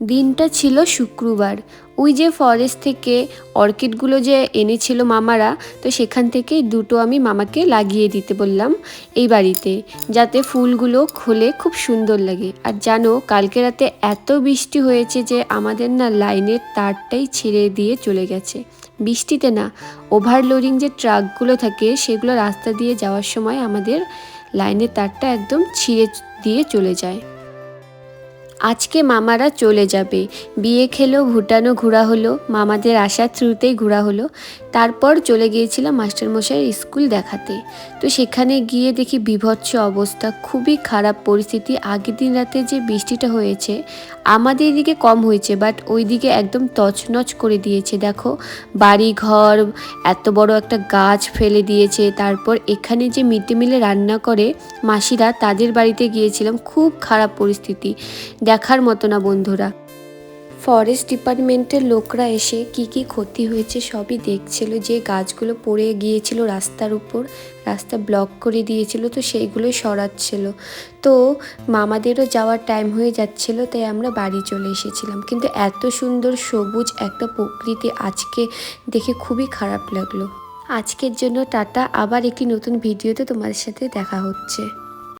দিনটা ছিল শুক্রবার। ওই যে ফরেস্ট থেকে অর্কিডগুলো যে এনেছিল মামারা, তো সেখান থেকে দুটো আমি মামাকে লাগিয়ে দিতে বললাম এই বাড়িতে, যাতে ফুলগুলো খুলে খুব সুন্দর লাগে। আর জানো, কালকে রাতে এত বৃষ্টি হয়েছে যে আমাদের না লাইনের তারটাই ছিঁড়ে দিয়ে চলে গেছে। বৃষ্টিতে না, ওভারলোডিং যে ট্রাকগুলো থাকে সেগুলো রাস্তা দিয়ে যাওয়ার সময় আমাদের লাইনের তারটা একদম ছিঁড়ে দিয়ে চলে যায়। আজকে মামারা চলে যাবে, বিয়ে খেলো, ভুটানও ঘোরা হলো, মামাদের আসার থ্রুতেই ঘোরা হলো। তারপর চলে গিয়েছিলাম মাস্টারমশাইয়ের স্কুল দেখাতে। তো সেখানে গিয়ে দেখি বীভৎস অবস্থা, খুবই খারাপ পরিস্থিতি। আগের দিন রাতে যে বৃষ্টিটা হয়েছে আমাদের এদিকে কম হয়েছে, বাট ওইদিকে একদম তছনছ করে দিয়েছে। দেখো, বাড়ি ঘর, এত বড় একটা গাছ ফেলে দিয়েছে। তারপর এখানে যে মিড ডে মিলে রান্না করে মাসিরা, তাদের বাড়িতে গিয়েছিলাম, খুব খারাপ পরিস্থিতি, দেখার মতো না বন্ধুরা। ফরেস্ট ডিপার্টমেন্টের লোকরা এসে কি কি ক্ষতি হয়েছে সবই দেখছিল। যে গাছগুলো পড়ে গিয়েছিল রাস্তার উপর, রাস্তা ব্লক করে দিয়েছিল, তো সেইগুলোই সরাচ্ছিল। তো মামাদেরও যাওয়ার টাইম হয়ে যাচ্ছিল, তাই আমরা বাড়ি চলে এসেছিলাম। কিন্তু এত সুন্দর সবুজ একটা প্রকৃতি আজকে দেখে খুবই খারাপ লাগলো। আজকের জন্য টাটা, আবার একটি নতুন ভিডিওতে তোমাদের সাথে দেখা হচ্ছে।